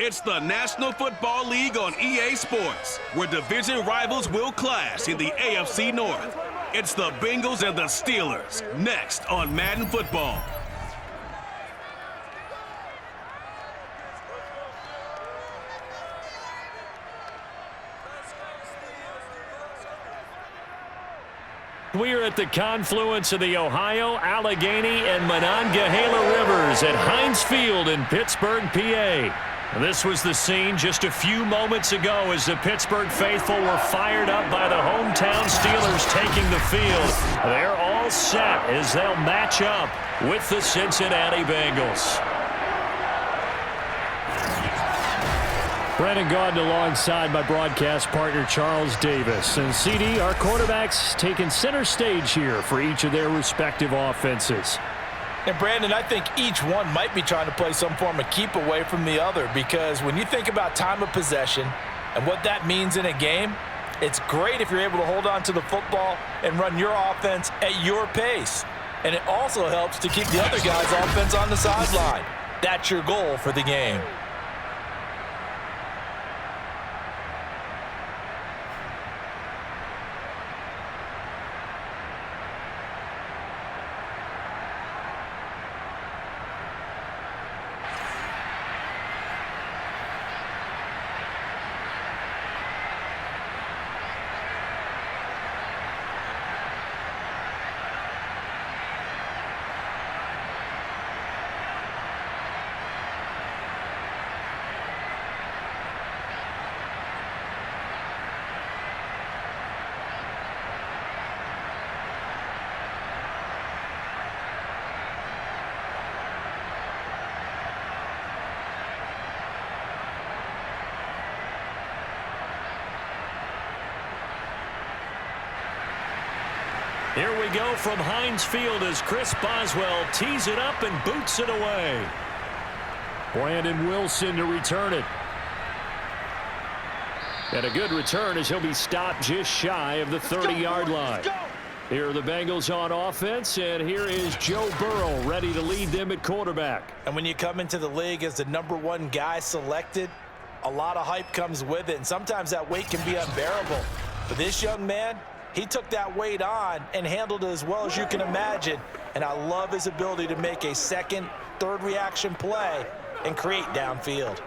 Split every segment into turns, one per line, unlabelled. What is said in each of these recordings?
It's the National Football League on EA Sports, where division rivals will clash in the AFC North. It's the Bengals and the Steelers, next on Madden Football.
We are at the confluence of the Ohio, Allegheny, and Monongahela Rivers at Heinz Field in Pittsburgh, PA. This was the scene just a few moments ago as the Pittsburgh faithful were fired up by the hometown Steelers taking the field. They're all set as they'll match up with the Cincinnati Bengals. Brandon Gaudin alongside my broadcast partner Charles Davis. And CD, our quarterbacks taking center stage here for each of their respective offenses.
And Brandon, I think each one might be trying to play some form of keep away from the other, because when you think about time of possession and what that means in a game, it's great if you're able to hold on to the football and run your offense at your pace. And it also helps to keep the other guy's offense on the sideline. That's your goal for the game.
Here we go from Heinz Field as Chris Boswell tees it up and boots it away. Brandon Wilson to return it. And a good return as he'll be stopped just shy of the 30-yard line. Here are the Bengals on offense, and here is Joe Burrow ready to lead them at quarterback.
And when you come into the league as the #1 guy selected, a lot of hype comes with it, and sometimes that weight can be unbearable. But this young man, he took that weight on and handled it as well as you can imagine. And I love his ability to make a second, third reaction play and create downfield.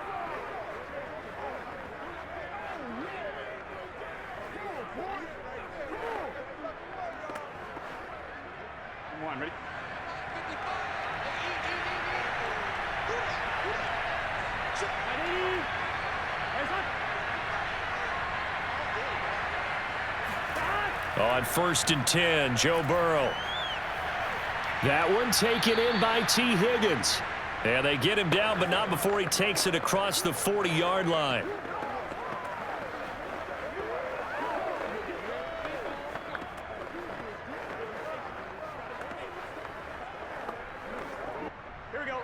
Come on, ready?
On 1st and 10, Joe Burrow. That one taken in by T. Higgins. And they get him down, but not before he takes it across the 40-yard line.
Here we go.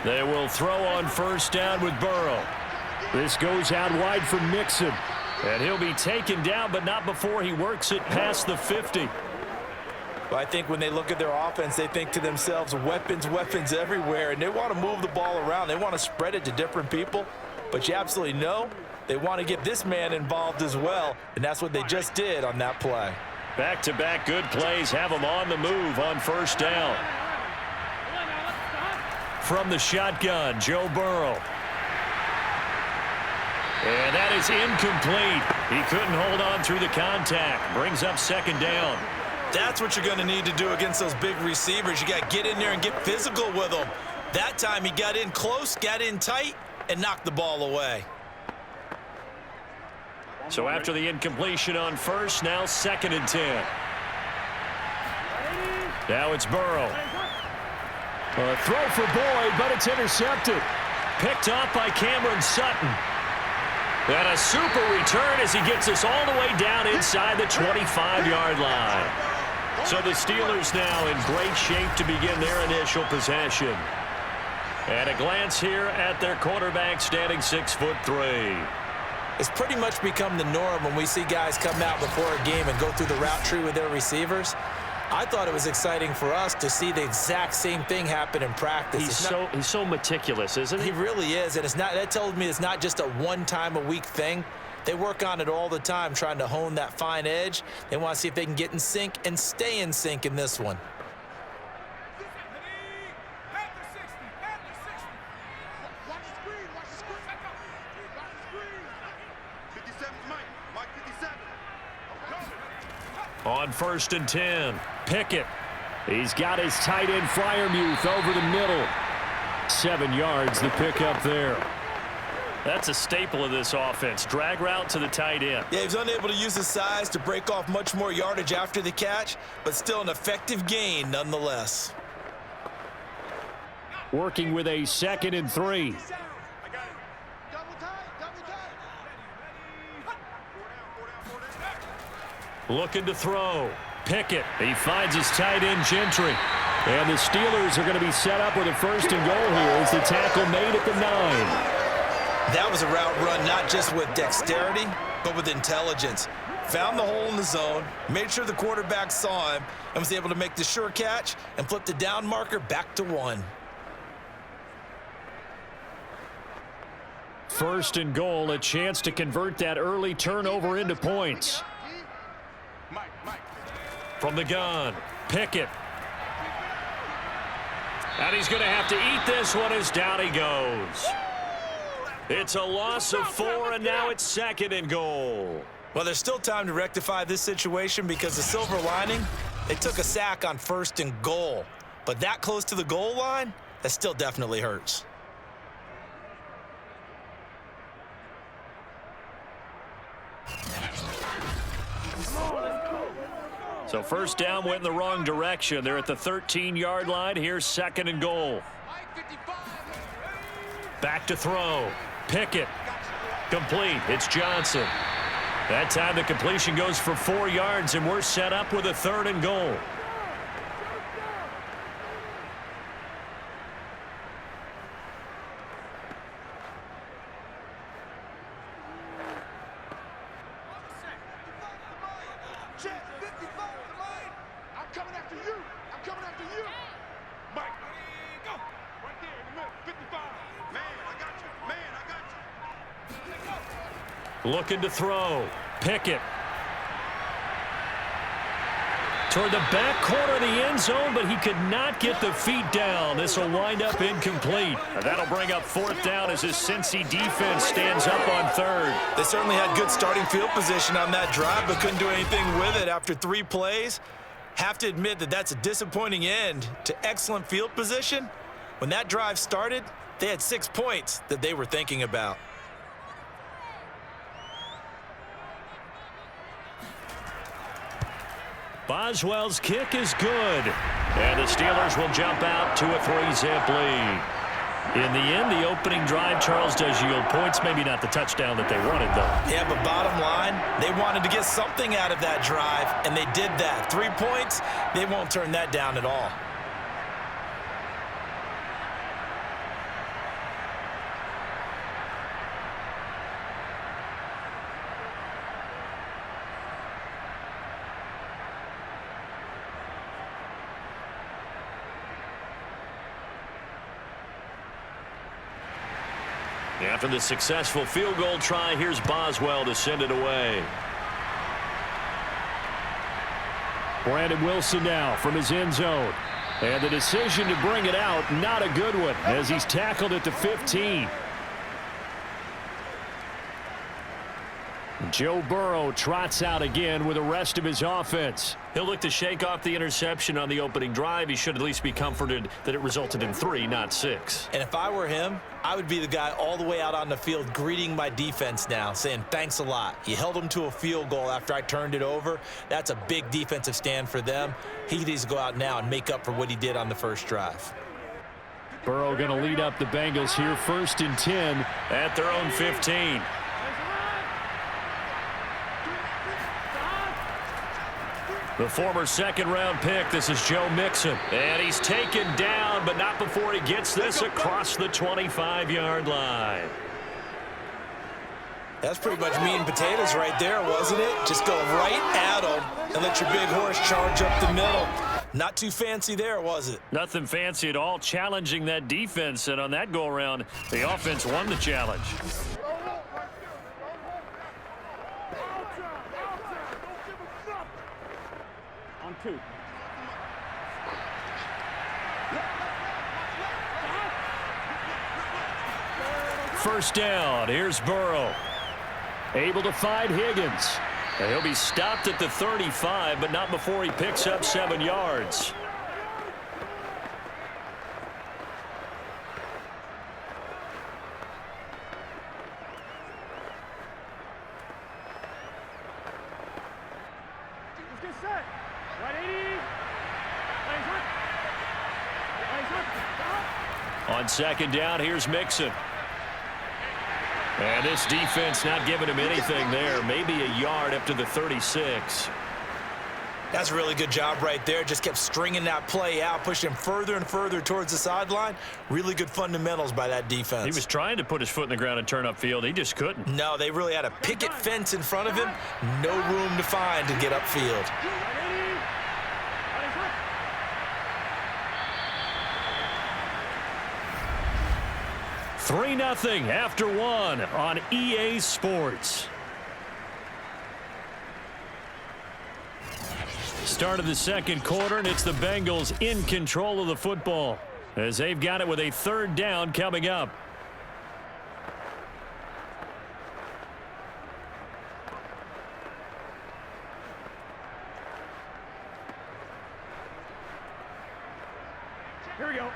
They will throw on 1st down with Burrow. This goes out wide for Mixon. And he'll be taken down, but not before he works it past the 50.
Well, I think when they look at their offense, they think to themselves, weapons, weapons everywhere. And they want to move the ball around. They want to spread it to different people. But you absolutely know they want to get this man involved as well. And that's what they just did on that play.
Back-to-back good plays have them on the move on 1st down. From the shotgun, Joe Burrow. And that is incomplete. He couldn't hold on through the contact. Brings up 2nd down.
That's what you're going to need to do against those big receivers. You got to get in there and get physical with them. That time he got in close, got in tight, and knocked the ball away.
So after the incompletion on 1st, now 2nd and 10. Now it's Burrow. A throw for Boyd, but it's intercepted. Picked off by Cameron Sutton. And a super return as he gets us all the way down inside the 25-yard line. So the Steelers now in great shape to begin their initial possession. And a glance here at their quarterback standing 6'3".
It's pretty much become the norm when we see guys come out before a game and go through the route tree with their receivers. I thought it was exciting for us to see the exact same thing happen in practice.
He's so meticulous, isn't he?
He really is, and that tells me it's not just a one-time-a-week thing. They work on it all the time, trying to hone that fine edge. They want to see if they can get in sync and stay in sync in this one.
On 1st and 10, Pickett. He's got his tight end Freiermuth over the middle. 7 yards, the pickup there. That's a staple of this offense. Drag route to the tight end.
Yeah, he was unable to use his size to break off much more yardage after the catch, but still an effective gain nonetheless.
Working with a 2nd and 3. Looking to throw. Pickett. He finds his tight end Gentry. And the Steelers are going to be set up with a 1st and goal here as the tackle made at the 9.
That was a route run not just with dexterity, but with intelligence. Found the hole in the zone, made sure the quarterback saw him, and was able to make the sure catch and flip the down marker back to 1.
1st and goal, a chance to convert that early turnover into points. From the gun, Pickett. And he's going to have to eat this one as down he goes. It's a loss of 4, and now it's 2nd and goal.
Well, there's still time to rectify this situation because the silver lining, they took a sack on 1st and goal. But that close to the goal line, that still definitely hurts.
So 1st down went in the wrong direction. They're at the 13-yard line. Here's 2nd and goal. Back to throw. Pickett. Complete. It's Johnson. That time the completion goes for 4 yards, and we're set up with a 3rd and goal. Looking to throw. Pickett. Toward the back corner of the end zone, but he could not get the feet down. This will wind up incomplete. That'll bring up 4th down as his Cincy defense stands up on 3rd.
They certainly had good starting field position on that drive, but couldn't do anything with it after 3 plays. Have to admit that that's a disappointing end to excellent field position. When that drive started, they had 6 points that they were thinking about.
Boswell's kick is good. And the Steelers will jump out to a 3-zip lead. In the end, the opening drive, Charles, does yield points. Maybe not the touchdown that they wanted, though.
Yeah, but bottom line, they wanted to get something out of that drive, and they did that. 3 points, they won't turn that down at all.
After the successful field goal try, here's Boswell to send it away. Brandon Wilson now from his end zone. And the decision to bring it out, not a good one, as he's tackled at the 15. Joe Burrow trots out again with the rest of his offense. He'll look to shake off the interception on the opening drive. He should at least be comforted that it resulted in 3, not 6.
And if I were him, I would be the guy all the way out on the field greeting my defense now, saying thanks a lot. You held them to a field goal after I turned it over. That's a big defensive stand for them. He needs to go out now and make up for what he did on the first drive.
Burrow going to lead up the Bengals here, 1st and 10 at their own 15. The former second-round pick, this is Joe Mixon. And he's taken down, but not before he gets this across the 25-yard line.
That's pretty much meat and potatoes right there, wasn't it? Just go right at them and let your big horse charge up the middle. Not too fancy there, was it?
Nothing fancy at all, challenging that defense, and on that go-around, the offense won the challenge.
On 2.
First down, here's Burrow. Able to find Higgins. And he'll be stopped at the 35, but not before he picks up 7 yards.
Let's get set. Right 80. Lays up.
On second down, here's Mixon. And this defense not giving him anything there. Maybe a yard up to the 36.
That's a really good job right there. Just kept stringing that play out, pushing him further and further towards the sideline. Really good fundamentals by that defense.
He was trying to put his foot in the ground and turn upfield. He just couldn't.
No, they really had a picket fence in front of him. No room to find to get upfield.
3-0 after 1 on EA Sports. Start of the second quarter, and it's the Bengals in control of the football as they've got it with a third down coming up.
Here we go.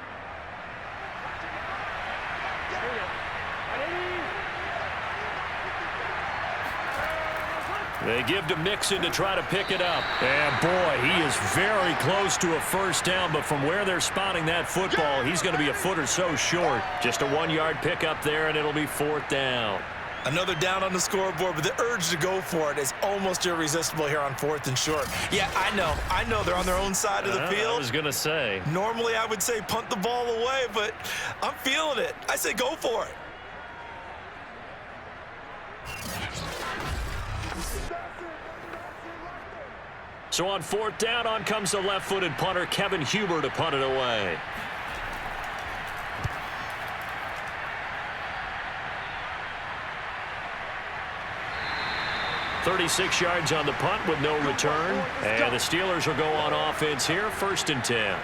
They give to Mixon to try to pick it up. And, boy, he is very close to a first down, but from where they're spotting that football, he's going to be a foot or so short. Just a 1-yard pickup there, and it'll be 4th down.
Another down on the scoreboard, but the urge to go for it is almost irresistible here on 4th and short. Yeah, I know they're on their own side of the field.
I was going to say.
Normally, I would say punt the ball away, but I'm feeling it. I say go for it.
So on 4th down, on comes the left-footed punter, Kevin Huber, to punt it away. "36 yards on the punt with no return. And the Steelers will go on offense here, 1st and 10.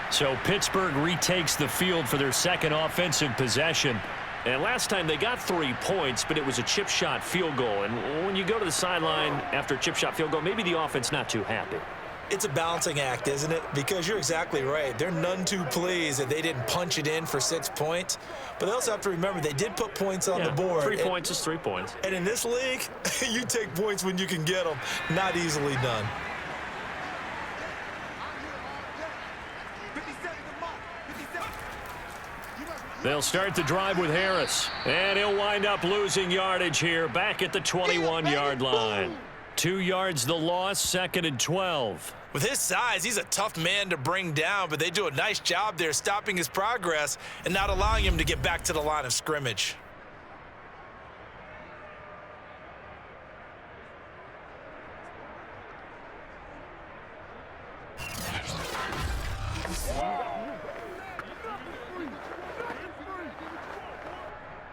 So Pittsburgh retakes the field for their second offensive possession. And last time they got 3 points, but it was a chip shot field goal. And when you go to the sideline after a chip shot field goal, maybe the offense not too happy.
It's a balancing act, isn't it? Because you're exactly right. They're none too pleased that they didn't punch it in for 6 points. But they also have to remember they did put points on the board.
3 points is 3 points.
And in this league, you take points when you can get them. Not easily done.
They'll start the drive with Harris. And he'll wind up losing yardage here back at the 21-yard line. 2 yards the loss, 2nd and 12.
With his size, he's a tough man to bring down, but they do a nice job there stopping his progress and not allowing him to get back to the line of scrimmage.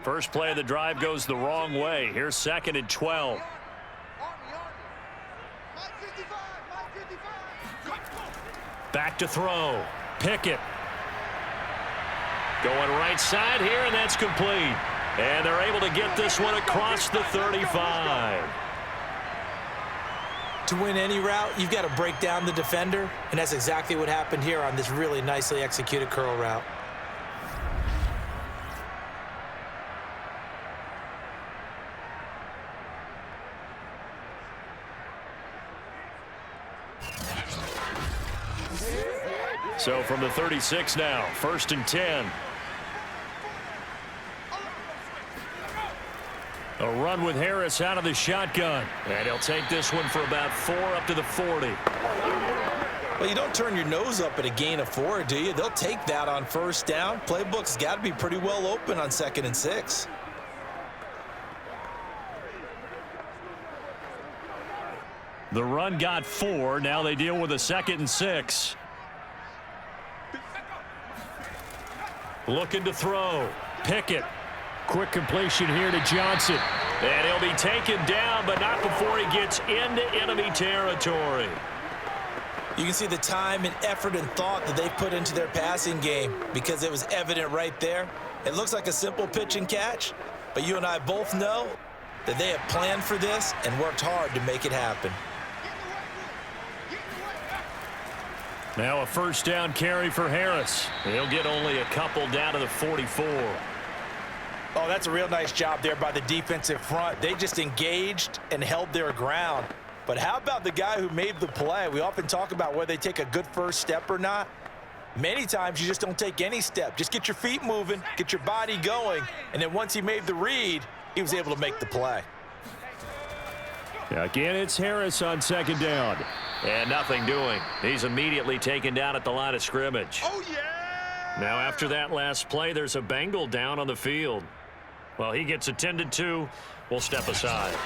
First play of the drive goes the wrong way. Here's 2nd and 12. Back to throw. Pickett. Going right side here, and that's complete. And they're able to get this one across the 35.
To win any route, you've got to break down the defender, and that's exactly what happened here on this really nicely executed curl route.
So from the 36 now, 1st and 10. A run with Harris out of the shotgun. And he'll take this one for about 4 up to the 40.
Well, you don't turn your nose up at a gain of 4, do you? They'll take that on 1st down. Playbook's got to be pretty well open on 2nd and 6.
The run got 4. Now they deal with a 2nd and 6. Looking to throw. Pickett. Quick completion here to Johnson. And he'll be taken down, but not before he gets into enemy territory.
You can see the time and effort and thought that they put into their passing game because it was evident right there. It looks like a simple pitch and catch, but you and I both know that they have planned for this and worked hard to make it happen.
Now a first down carry for Harris. He'll get only a couple down to the 44.
Oh, that's a real nice job there by the defensive front. They just engaged and held their ground. But how about the guy who made the play? We often talk about whether they take a good first step or not. Many times you just don't take any step. Just get your feet moving, get your body going, and then once he made the read, he was able to make the play.
Again, it's Harris on 2nd down. And nothing doing. He's immediately taken down at the line of scrimmage.
Oh, yeah!
Now after that last play, there's a Bengal down on the field. Well, he gets attended to. We'll step aside.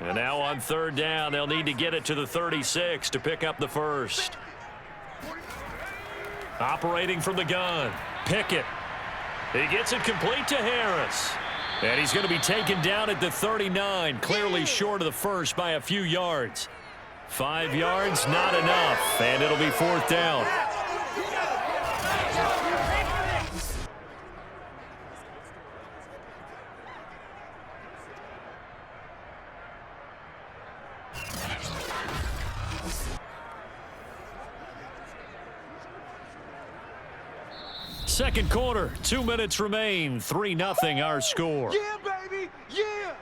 And now on 3rd down, they'll need to get it to the 36 to pick up the first. Operating from the gun, Pickett. He gets it complete to Harris. And he's going to be taken down at the 39, clearly short of the first by a few yards. 5 yards, not enough, and it'll be 4th down. Second quarter, 2 minutes remain. 3-0 our score.
Yeah, baby! Yeah!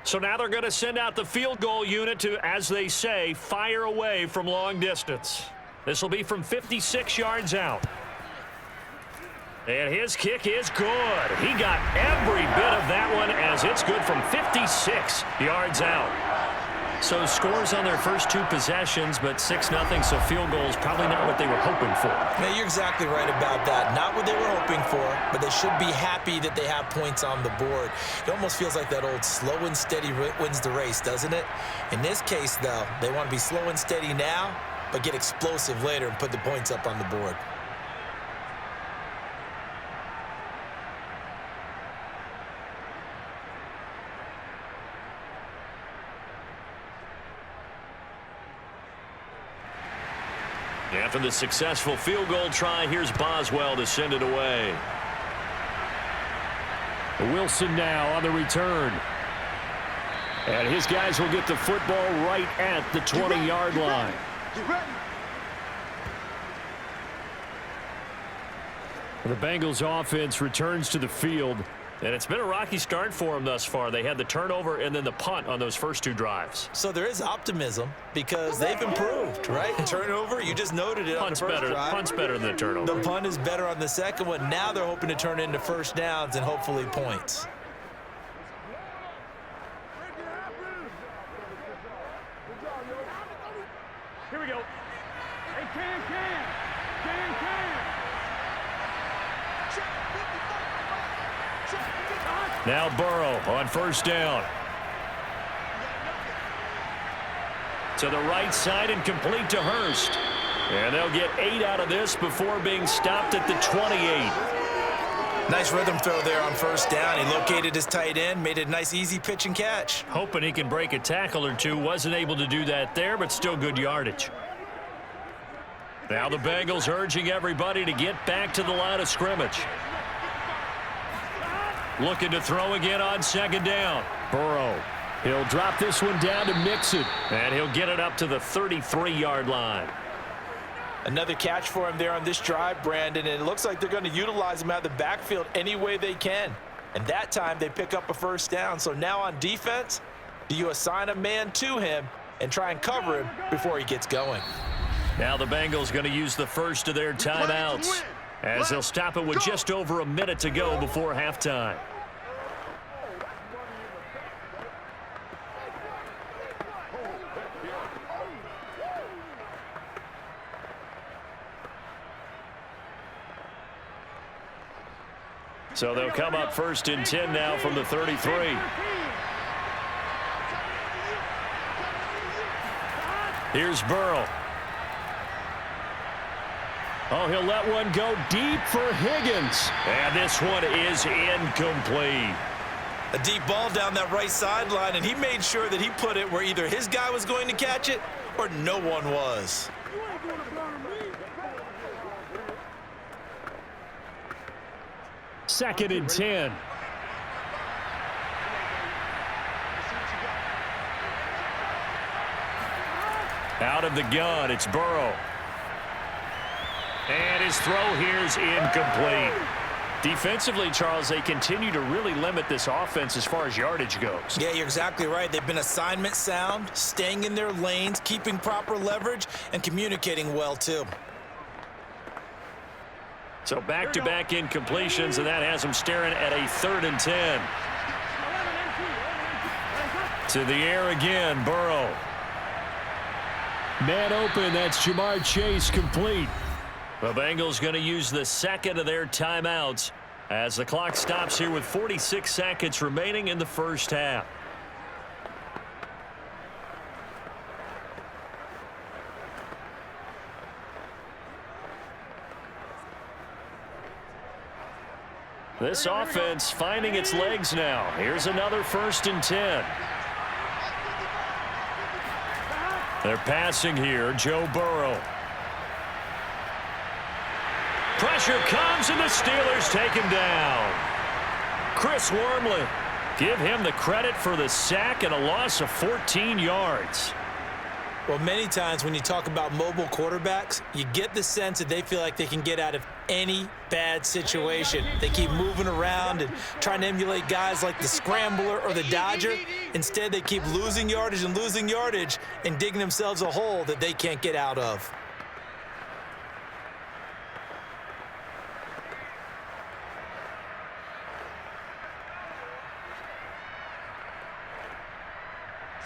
So now they're going to send out the field goal unit to, as they say, fire away from long distance. This will be from 56 yards out. And his kick is good. He got every bit of that one as it's good from 56 yards out. So scores on their first 2 possessions, but 6-0, so field goal is probably not what they were hoping for.
Yeah, you're exactly right about that. Not what they were hoping for, but they should be happy that they have points on the board. It almost feels like that old slow and steady wins the race, doesn't it? In this case, though, they want to be slow and steady now, but get explosive later and put the points up on the board.
After the successful field goal try, here's Boswell to send it away. Wilson now on the return. And his guys will get the football right at the 20-yard line. The Bengals offense returns to the field. And it's been a rocky start for them thus far. They had the turnover and then the punt on those first 2 drives.
So there is optimism because they've improved, right? Turnover, you just noted it on the first drive.
Punt's better than the turnover.
The punt is better on the second one. Now they're hoping to turn it into first downs and hopefully points.
Here we go. Hey, can.
Now Burrow on first down. To the right side and complete to Hurst. And they'll get 8 out of this before being stopped at the 28.
Nice rhythm throw there on first down. He located his tight end, made a nice easy pitch and catch.
Hoping he can break a tackle or 2. Wasn't able to do that there, but still good yardage. Now the Bengals urging everybody to get back to the line of scrimmage. Looking to throw again on second down. Burrow. He'll drop this one down to Mixon. And he'll get it up to the 33-yard line.
Another catch for him there on this drive, Brandon, and it looks like they're going to utilize him out of the backfield any way they can. And that time they pick up a first down. So now on defense, do you assign a man to him and try and cover him before he gets going?
Now the Bengals going to use the first of their timeouts as they'll stop it with just over a minute to go before halftime. So they'll come up 1st and 10 now from the 33. Here's Burrow. Oh, he'll let one go deep for Higgins. And this one is incomplete.
A deep ball down that right sideline, and he made sure that he put it where either his guy was going to catch it or no one was.
Second and 10. Out of the gun, it's Burrow. And his throw here is incomplete. Defensively, Charles, they continue to really limit this offense as far as yardage goes.
Yeah, you're exactly right. They've been assignment sound, staying in their lanes, keeping proper leverage, and communicating well, too.
So back-to-back incompletions, and that has them staring at a 3rd and 10. To the air again, Burrow. Man open, that's Jamar Chase complete. The Bengals going to use the second of their timeouts as the clock stops here with 46 seconds remaining in the first half. This offense finding its legs now. Here's another 1st and 10. They're passing here, Joe Burrow. Pressure comes, and the Steelers take him down. Chris Wormley, give him the credit for the sack and a loss of 14 yards.
Well, many times when you talk about mobile quarterbacks, you get the sense that they feel like they can get out of any bad situation. They keep moving around and trying to emulate guys like the Scrambler or the Dodger. Instead, they keep losing yardage and digging themselves a hole that they can't get out of.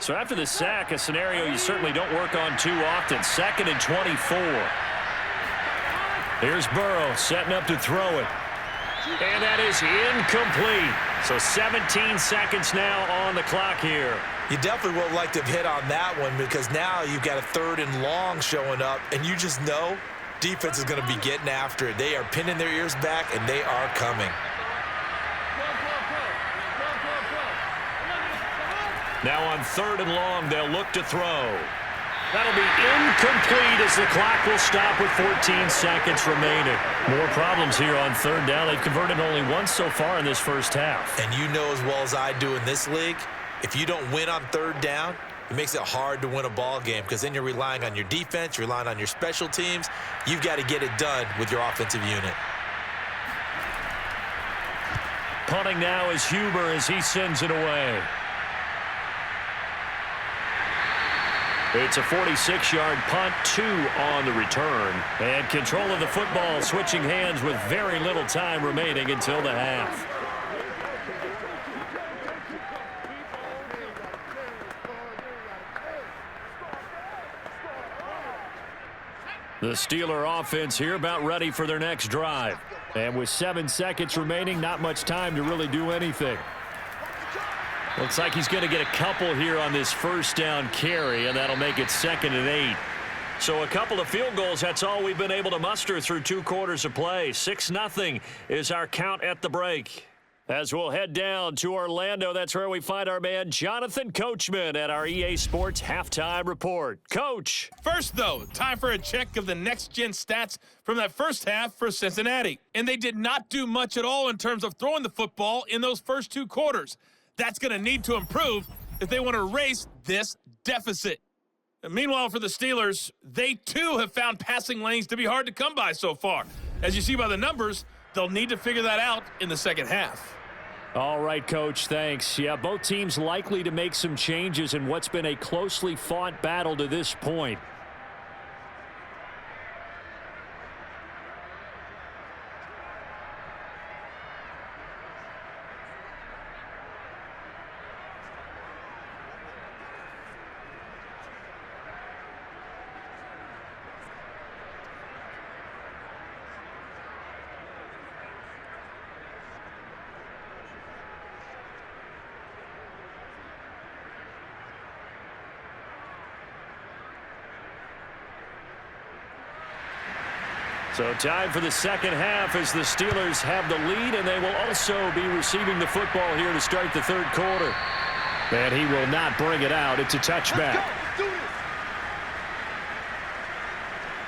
So after the sack, a scenario you certainly don't work on too often. 2nd and 24. Here's Burrow setting up to throw it. And that is incomplete. So 17 seconds now on the clock here.
You definitely would like to have hit on that one because now you've got a 3rd and long showing up, and you just know defense is going to be getting after it. They are pinning their ears back, and they are coming.
Now on 3rd and long, they'll look to throw. That'll be incomplete as the clock will stop with 14 seconds remaining. More problems here on 3rd down. They've converted only once so far in this first half.
And you know as well as I do in this league, if you don't win on 3rd down, it makes it hard to win a ball game because then you're relying on your defense, you're relying on your special teams. You've got to get it done with your offensive unit.
Punting now is Huber as he sends it away. It's a 46-yard punt, 2 on the return. And control of the football switching hands with very little time remaining until the half. The Steeler offense here about ready for their next drive. And with 7 seconds remaining, not much time to really do anything. Looks like he's going to get a couple here on this 1st down carry, and that'll make it 2nd and 8. So a couple of field goals, that's all we've been able to muster through 2 quarters of play. 6-0 is our count at the break. As we'll head down to Orlando, that's where we find our man Jonathan Coachman at our EA Sports Halftime Report. Coach.
First, though, time for a check of the next-gen stats from that first half for Cincinnati. And they did not do much at all in terms of throwing the football in those first 2 quarters. That's going to need to improve if they want to erase this deficit. And meanwhile, for the Steelers, they too have found passing lanes to be hard to come by so far. As you see by the numbers, they'll need to figure that out in the second half.
All right, Coach, thanks. Yeah, both teams likely to make some changes in what's been a closely fought battle to this point. So time for the second half as the Steelers have the lead, and they will also be receiving the football here to start the third quarter. And he will not bring it out. It's a touchback.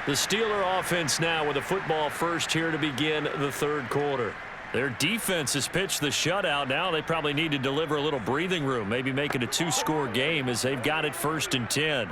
The Steeler offense now with the football first here to begin the third quarter. Their defense has pitched the shutout. Now they probably need to deliver a little breathing room, maybe make it a two-score game as they've got it 1st and 10.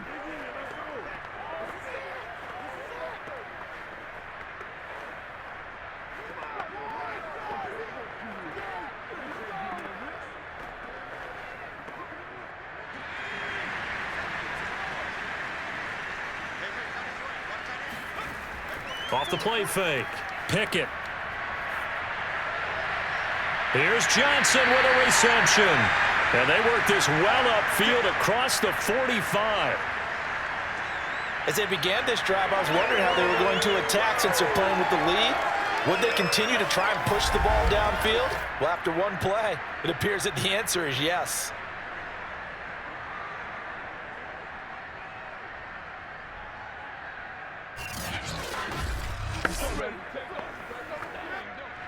Off the play fake. Pickett. Here's Johnson with a reception. And they work this well upfield across the 45.
As they began this drive, I was wondering how they were going to attack since they're playing with the lead. Would they continue to try and push the ball downfield? Well, after one play, it appears that the answer is yes.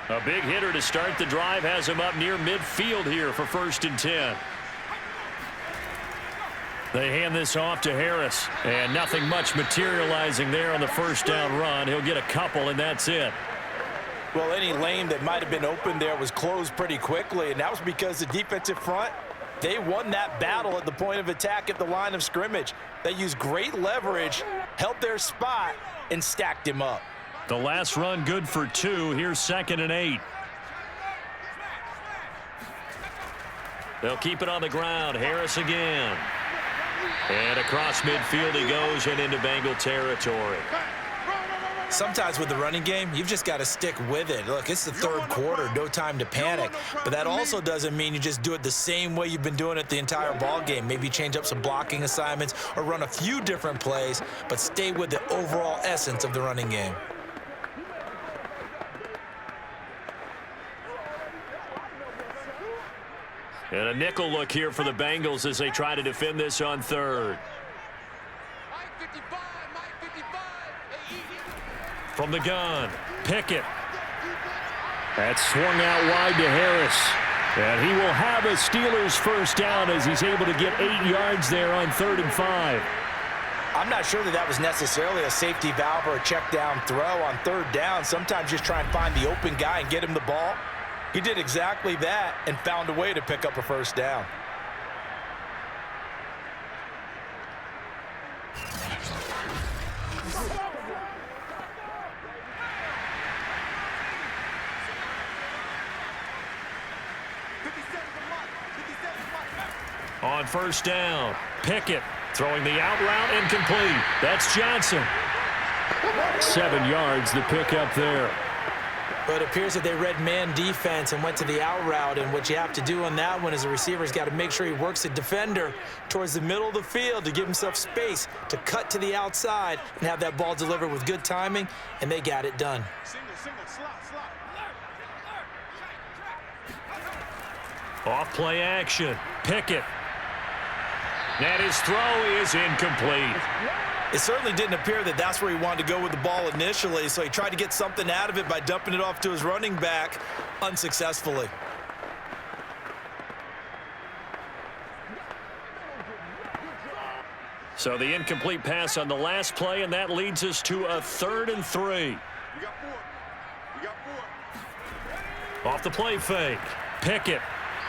A big hitter to start the drive has him up near midfield here for 1st and 10. They hand this off to Harris, and nothing much materializing there on the first down run. He'll get a couple, and that's it.
Well, any lane that might have been open there was closed pretty quickly, and that was because the defensive front, they won that battle at the point of attack at the line of scrimmage. They used great leverage, held their spot, and stacked him up.
The last run good for 2. Here's 2nd and 8. They'll keep it on the ground. Harris again. And across midfield he goes and into Bengal territory.
Sometimes with the running game, you've just got to stick with it. Look, it's the third quarter, no time to panic. But that also doesn't mean you just do it the same way you've been doing it the entire ball game. Maybe change up some blocking assignments or run a few different plays, but stay with the overall essence of the running game.
And a nickel look here for the Bengals as they try to defend this on 3rd. From the gun, Pickett. That's swung out wide to Harris. And he will have a Steelers first down as he's able to get 8 yards there on 3rd and 5.
I'm not sure that was necessarily a safety valve or a check down throw on 3rd down. Sometimes just try and find the open guy and get him the ball. He did exactly that and found a way to pick up a first down.
On 1st down, Pickett throwing the out route incomplete. That's Johnson. 7 yards the pickup there.
But it appears that they read man defense and went to the out route, and what you have to do on that one is the receiver's got to make sure he works the defender towards the middle of the field to give himself space to cut to the outside and have that ball delivered with good timing, and they got it done.
Off play action, Pickett. And his throw is incomplete.
It certainly didn't appear that that's where he wanted to go with the ball initially, so he tried to get something out of it by dumping it off to his running back unsuccessfully.
So the incomplete pass on the last play, and that leads us to a 3rd and 3. Off the play fake, Pickett.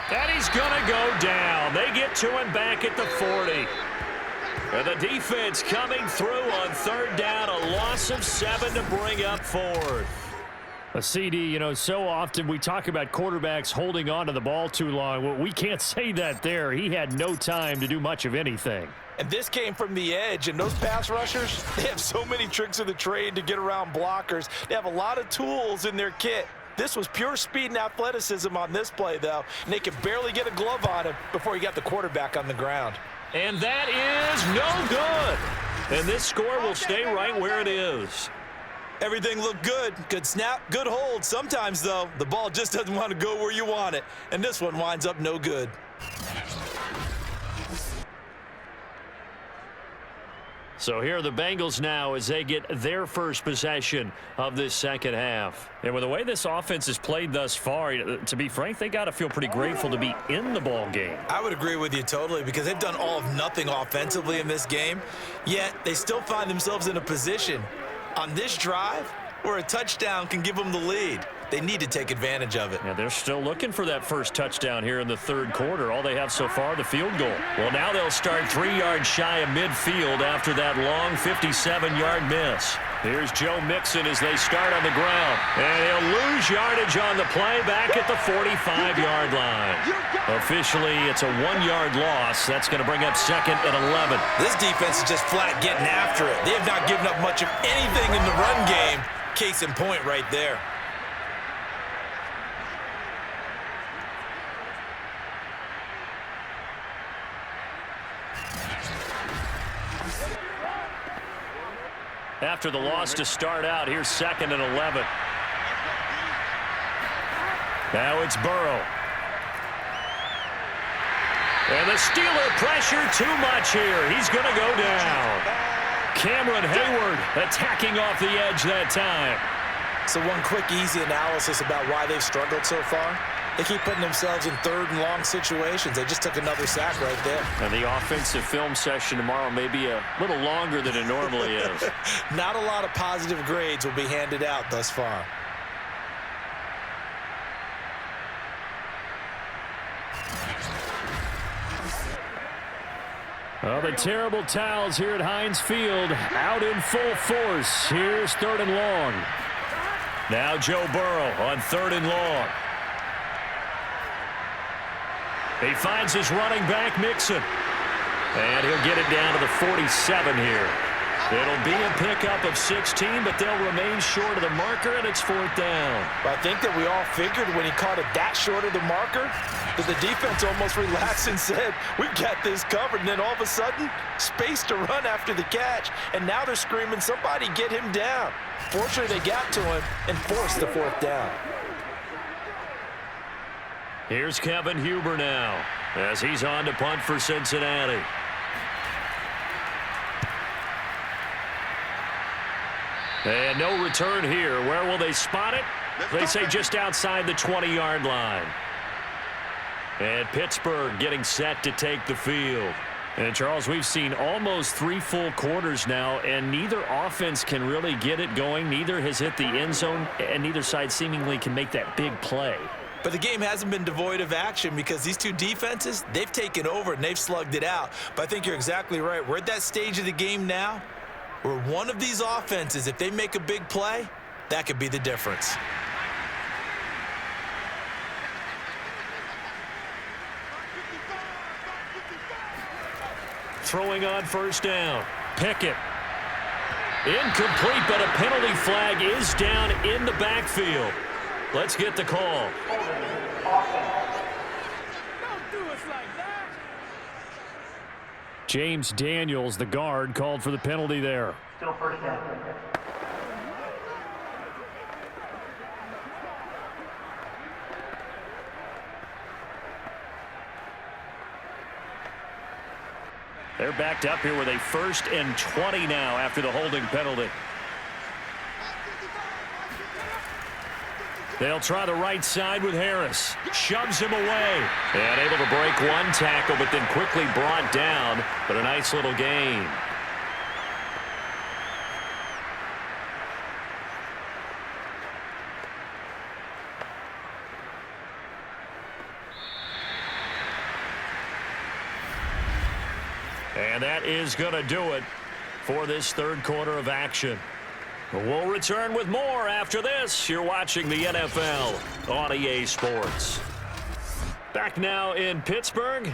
And he's going to go down. They get to him back at the 40. And the defense coming through on third down, a loss of 7 to bring up fourth.
A CD, you know, so often we talk about quarterbacks holding on to the ball too long. Well, we can't say that there. He had no time to do much of anything.
And this came from the edge, and those pass rushers, they have so many tricks of the trade to get around blockers. They have a lot of tools in their kit. This was pure speed and athleticism on this play, though, and they could barely get a glove on him before he got the quarterback on the ground.
And that is no good. And this score will stay right where it is.
Everything looked good. Good snap, good hold. Sometimes, though, the ball just doesn't want to go where you want it. And this one winds up no good.
So here are the Bengals now as they get their first possession of this second half.
And with the way this offense has played thus far, to be frank, they got to feel pretty grateful to be in the ball game.
I would agree with you totally because they've done all of nothing offensively in this game, yet they still find themselves in a position on this drive where a touchdown can give them the lead. They need to take advantage of it.
Yeah, they're still looking for that first touchdown here in the third quarter. All they have so far, the field goal.
Well, now they'll start 3 yards shy of midfield after that long 57-yard miss. Here's Joe Mixon as they start on the ground. And he'll lose yardage on the play back at the 45-yard line. Officially, it's a 1-yard loss. That's going to bring up second and 11.
This defense is just flat getting after it. They have not given up much of anything in the run game. Case in point right there.
After the loss to start out, here's second and 11. Now it's Burrow. And the Steeler pressure too much here. He's going to go down. Cameron Hayward attacking off the edge that time.
So one quick, easy analysis about why they've struggled so far. They keep putting themselves in third and long situations. They just took another sack right there.
And the offensive film session tomorrow may be a little longer than it normally is.
Not a lot of positive grades will be handed out thus far.
Oh, the terrible towels here at Heinz Field out in full force. Here's third and long.
Now Joe Burrow on third and long. He finds his running back, Mixon. And he'll get it down to the 47 here. It'll be a pickup of 16, but they'll remain short of the marker, and it's fourth down.
But I think that we all figured when he caught it that short of the marker that the defense almost relaxed and said, we've got this covered. And then all of a sudden, space to run after the catch. And now they're screaming, somebody get him down. Fortunately, they got to him and forced the fourth down.
Here's Kevin Huber now as he's on to punt for Cincinnati. And no return here. Where will they spot it? They say just outside the 20-yard line. And Pittsburgh getting set to take the field.
And, Charles, we've seen almost 3 full quarters now, and neither offense can really get it going. Neither has hit the end zone, and neither side seemingly can make that big play.
But the game hasn't been devoid of action because these two defenses, they've taken over and they've slugged it out. But I think you're exactly right. We're at that stage of the game now where one of these offenses, if they make a big play, that could be the difference.
Throwing on first down. Pickett. Incomplete, but a penalty flag is down in the backfield. Let's get the call.
Don't do us like that.
James Daniels, the guard, called for the penalty there.
Still first down.
They're backed up here with a 1st and 20 now after the holding penalty. They'll try the right side with Harris. Shoves him away. And able to break one tackle, but then quickly brought down. But a nice little gain. And
And that is going to do it for this third quarter of action. We'll return with more after this. You're watching the NFL on EA Sports. Back now in Pittsburgh.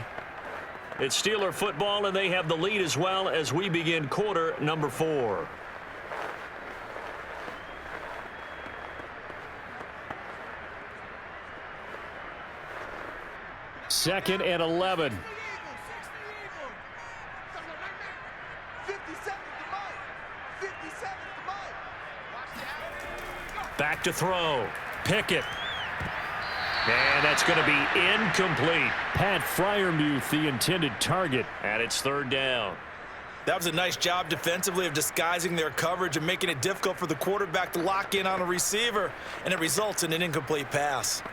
It's Steeler football, and they have the lead as well as we begin quarter number 4. Second and 11. Back to throw. Pickett. And that's going to be incomplete. Pat Freiermuth, the intended target, and it's third down.
That was a nice job defensively of disguising their coverage and making it difficult for the quarterback to lock in on a receiver, and it results in an incomplete pass.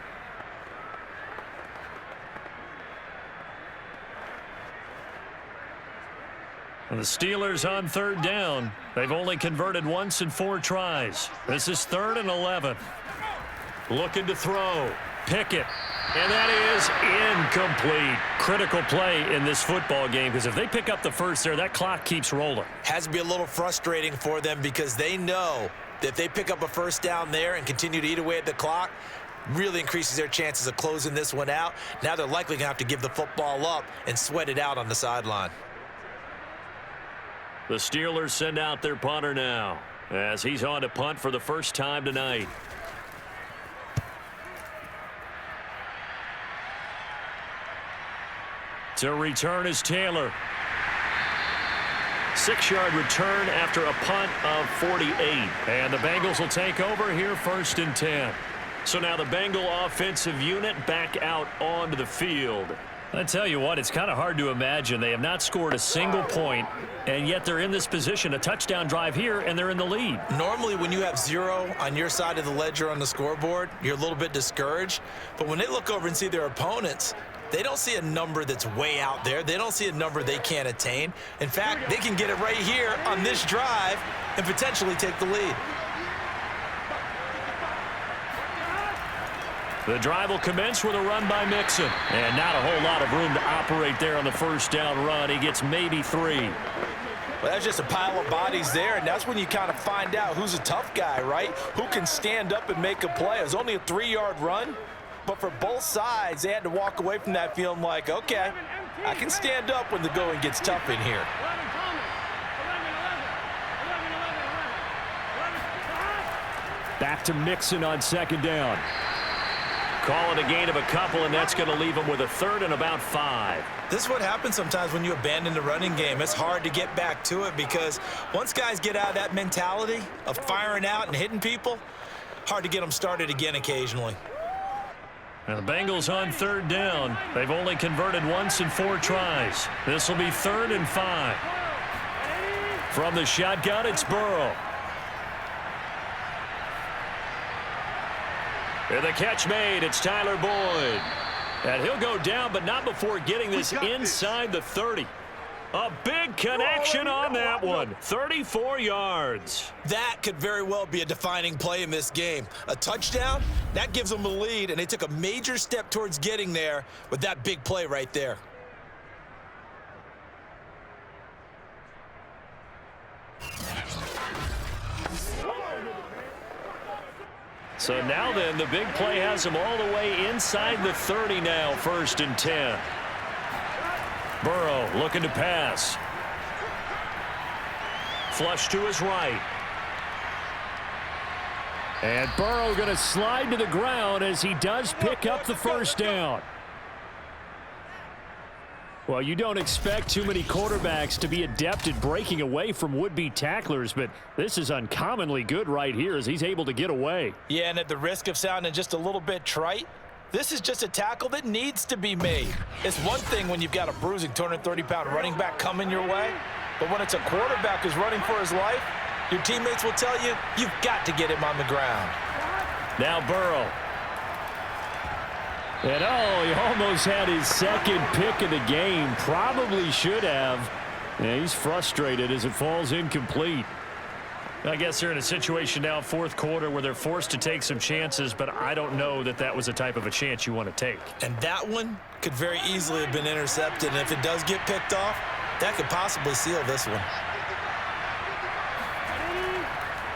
And the Steelers on third down. They've only converted once in 4 tries. This is 3rd and 11. Looking to throw. Pickett. And that is incomplete. Critical play in this football game, because if they pick up the first there, that clock keeps rolling.
Has to be a little frustrating for them because they know that if they pick up a first down there and continue to eat away at the clock, really increases their chances of closing this one out. Now they're likely going to have to give the football up and sweat it out on the sideline.
The Steelers send out their punter now as he's on to punt for the first time tonight. To return is Taylor. 6-yard return after a punt of 48. And the Bengals will take over here 1st and 10. So now the Bengal offensive unit back out onto the field. I tell you what, it's kind of hard to imagine. They have not scored a single point, and yet they're in this position, a touchdown drive here, and they're in the lead.
Normally, when you have 0 on your side of the ledger on the scoreboard, you're a little bit discouraged. But when they look over and see their opponents, they don't see a number that's way out there. They don't see a number they can't attain. In fact, they can get it right here on this drive and potentially take the lead.
The drive will commence with a run by Mixon. And not a whole lot of room to operate there on the first down run. He gets maybe 3.
Well, that's just a pile of bodies there, and that's when you kind of find out who's a tough guy, right? Who can stand up and make a play. It was only a 3-yard run, but for both sides, they had to walk away from that feeling like, okay, I can stand up when the going gets tough in here.
Back to Mixon on 2nd down. Call it a gain of a couple, and that's going to leave them with a 3rd and about 5.
This is what happens sometimes when you abandon the running game. It's hard to get back to it because once guys get out of that mentality of firing out and hitting people, hard to get them started again occasionally.
And the Bengals on 3rd down. They've only converted once in 4 tries. This will be 3rd and 5. From the shotgun, it's Burrow. And the catch made. It's Tyler Boyd. And he'll go down, but not before getting this inside the 30. A big connection on that one. 34 yards.
That could very well be a defining play in this game. A touchdown, that gives them a lead, and they took a major step towards getting there with that big play right there.
So now then, the big play has him all the way inside the 30 now, 1st and 10. Burrow looking to pass. Flush to his right. And Burrow going to slide to the ground as he does pick up the first down. Well, you don't expect too many quarterbacks to be adept at breaking away from would-be tacklers, but this is uncommonly good right here as he's able to get away.
Yeah, and at the risk of sounding just a little bit trite, this is just a tackle that needs to be made. It's one thing when you've got a bruising 230-pound running back coming your way, but when it's a quarterback who's running for his life, your teammates will tell you, you've got to get him on the ground.
Now Burrow. And he almost had his 2nd pick of the game. Probably should have. Yeah, he's frustrated as it falls incomplete. I guess they're in a situation now, 4th quarter, where they're forced to take some chances, but I don't know that that was the type of a chance you want to take.
And that one could very easily have been intercepted, and if it does get picked off, That could possibly seal this one.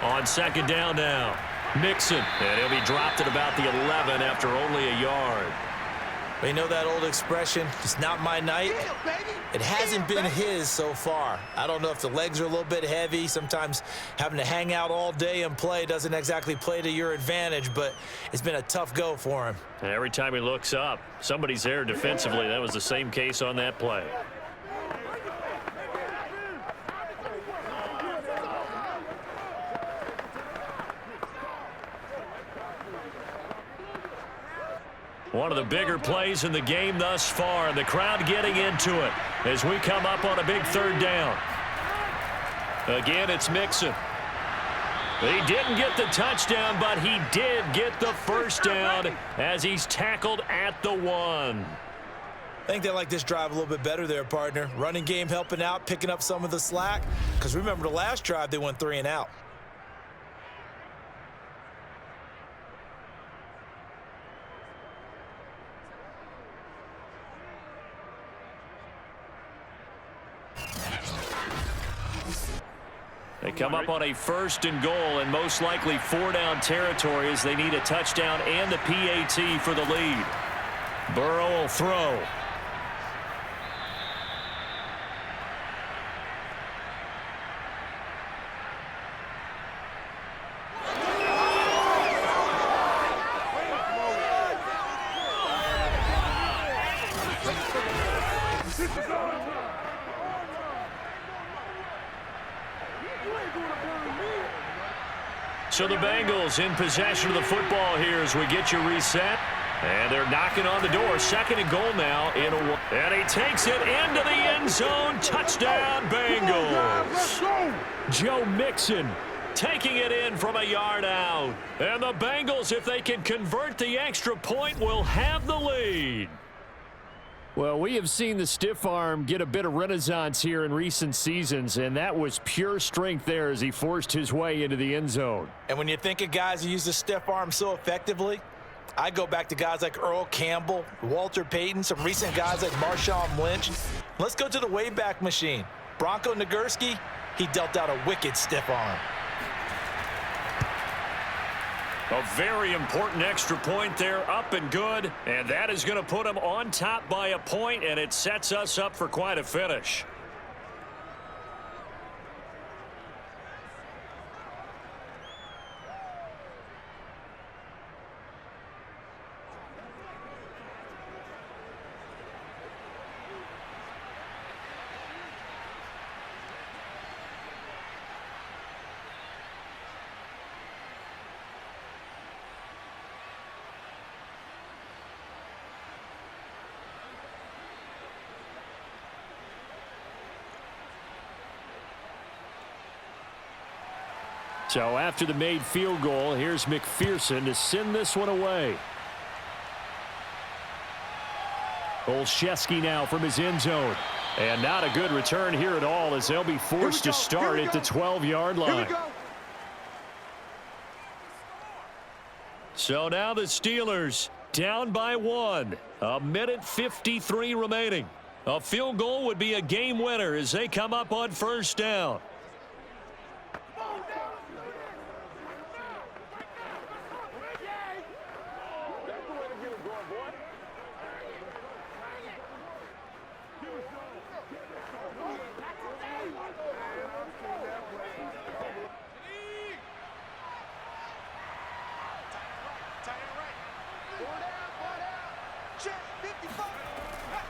On second down now, Mixon. And he'll be dropped at about the 11 after only a yard.
But you know that old expression, it's not my night? It hasn't been his so far. I don't know if the legs are a little bit heavy. Sometimes having to hang out all day and play doesn't exactly play to your advantage, but it's been a tough go for him.
And every time he looks up, somebody's there defensively. That was the same case on that play. One of the bigger plays in the game thus far, and the crowd getting into it as we come up on a big third down. Again, it's Mixon. He didn't get the touchdown, but he did get the first down as he's tackled at the 1.
I think they like this drive a little bit better there, partner. Running game helping out, picking up some of the slack. Because remember the last drive, they went 3 and out.
They come up on a 1st and goal and most likely 4-down territory as they need a touchdown and the PAT for the lead. Burrow will throw. So the Bengals in possession of the football here as we get you reset. And they're knocking on the door. 2nd and goal now. And he takes it into the end zone. Touchdown, Bengals. Joe Mixon taking it in from a yard out. And the Bengals, if they can convert the extra point, will have the lead.
Well, we have seen the stiff arm get a bit of renaissance here in recent seasons, and that was pure strength there as he forced his way into the end zone.
And when you think of guys who use the stiff arm so effectively, I go back to guys like Earl Campbell, Walter Payton, some recent guys like Marshawn Lynch. Let's go to the Wayback Machine. Bronco Nagurski, he dealt out a wicked stiff arm.
A very important extra point there, up and good. And that is going to put them on top by a point, and it sets us up for quite a finish.
So after the made field goal, here's McPherson to send this one away. Olszewski now from his end zone. And not a good return here at all as they'll be forced to start at the 12-yard line. So now the Steelers down by 1. 1:53 remaining. A field goal would be a game winner as they come up on 1st down.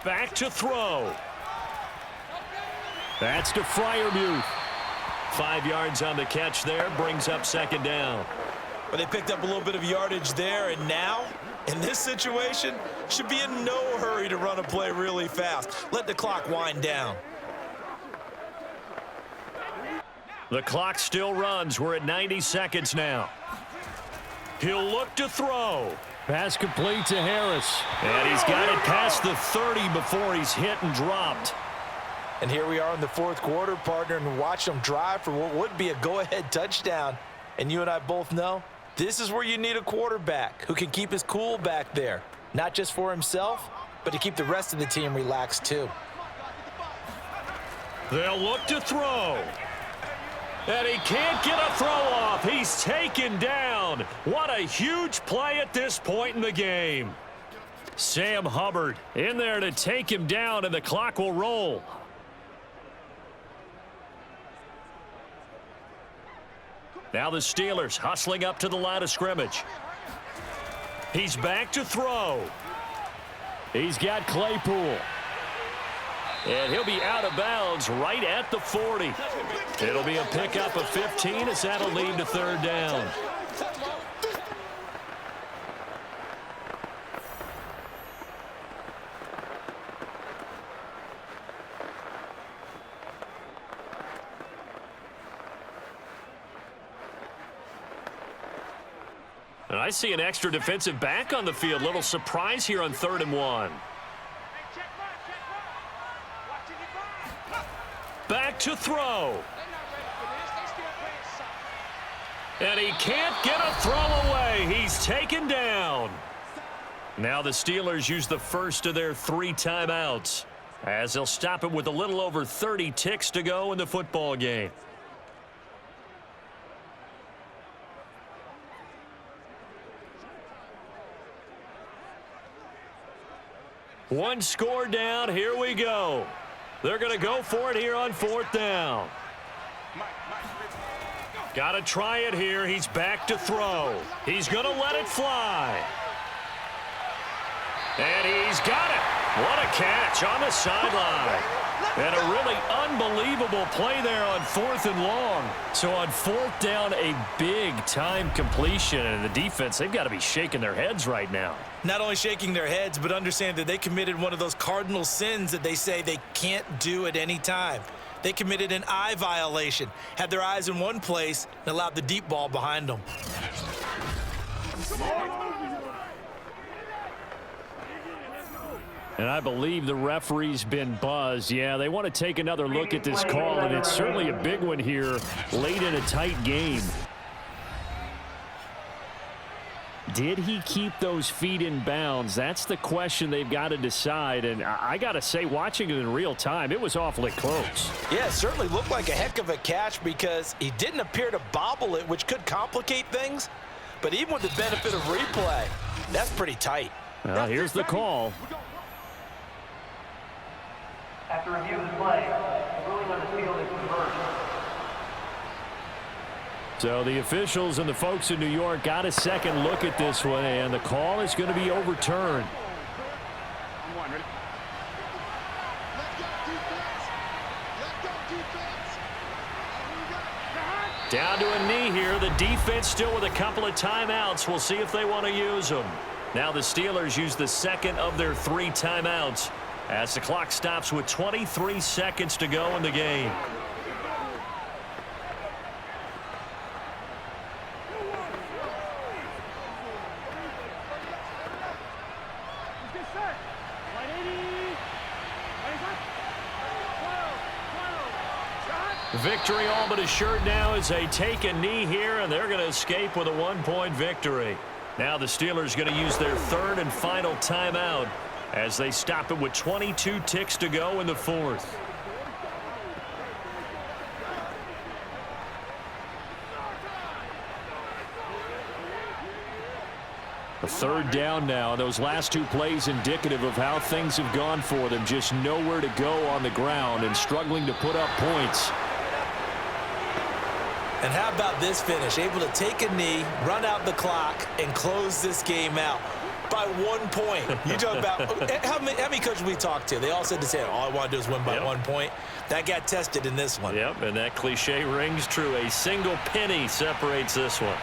Back to throw. That's to Freiermuth. 5 yards on the catch there, brings up 2nd down.
Well, they picked up a little bit of yardage there, and now, in this situation, should be in no hurry to run a play really fast. Let the clock wind down.
The clock still runs. We're at 90 seconds now. He'll look to throw.
Pass complete to Harris.
And he's got it past the 30 before he's hit and dropped.
And here we are in the 4th quarter, partner, and watch them drive for what would be a go-ahead touchdown. And you and I both know this is where you need a quarterback who can keep his cool back there. Not just for himself, but to keep the rest of the team relaxed too.
They'll look to throw. And he can't get a throw off. He's taken down. What a huge play at this point in the game. Sam Hubbard in there to take him down, and the clock will roll. Now the Steelers hustling up to the line of scrimmage. He's back to throw. He's got Claypool. And he'll be out of bounds right at the 40. It'll be a pickup of 15 as that'll lead to third down. And I see an extra defensive back on the field. Little surprise here on 3rd and 1. Back to throw. And he can't get a throw away. He's taken down. Now the Steelers use the first of their 3 timeouts as they'll stop it with a little over 30 ticks to go in the football game. One score down. Here we go. They're going to go for it here on 4th down. Got to try it here. He's back to throw. He's going to let it fly. And he's got it. What a catch on the sideline. And a really unbelievable play there on 4th and long. So on 4th down, a big-time completion. And the defense, they've got to be shaking their heads right now.
Not only shaking their heads, but understand that they committed one of those cardinal sins that they say they can't do at any time. They committed an eye violation, had their eyes in one place, and allowed the deep ball behind them.
And I believe the referee's been buzzed. Yeah, they want to take another look at this call, and it's certainly a big one here late in a tight game. Did he keep those feet in bounds? That's the question they've got to decide. And I got to say, watching it in real time, it was awfully close.
Yeah, it certainly looked like a heck of a catch because he didn't appear to bobble it, which could complicate things. But even with the benefit of replay, that's pretty tight.
Here's the call.
After review of the play, the ruling on the field is reversed.
So the officials and the folks in New York got a second look at this one, and the call is going to be overturned. Down to a knee here. The defense still with a couple of timeouts. We'll see if they want to use them. Now the Steelers use the second of their 3 timeouts as the clock stops with 23 seconds to go in the game. Victory all but assured now as they take a knee here, and they're going to escape with a 1-point victory. Now the Steelers going to use their 3rd and final timeout as they stop it with 22 ticks to go in the 4th. A 3rd down now. Those last 2 plays indicative of how things have gone for them. Just nowhere to go on the ground and struggling to put up points.
And how about this finish? Able to take a knee, run out the clock, and close this game out by 1 point. You talk about how many coaches we talked to? They all said the same. All I want to do is win by 1 point. That got tested in this one.
Yep, and that cliche rings true. A single penny separates this one.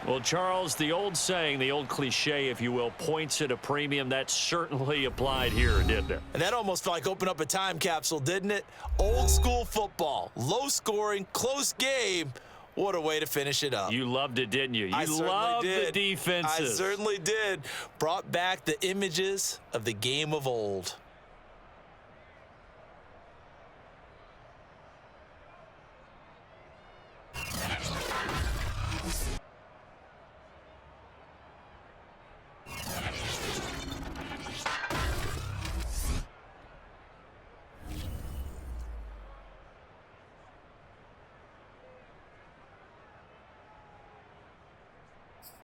Well, Charles, the old saying, the old cliche, if you will, points at a premium, that certainly applied here, didn't it?
And that almost felt like opened up a time capsule, didn't it? Old school football, low scoring, close game. What a way to finish it up.
You loved it, didn't you? You loved the defenses.
I certainly did. Brought back the images of the game of old.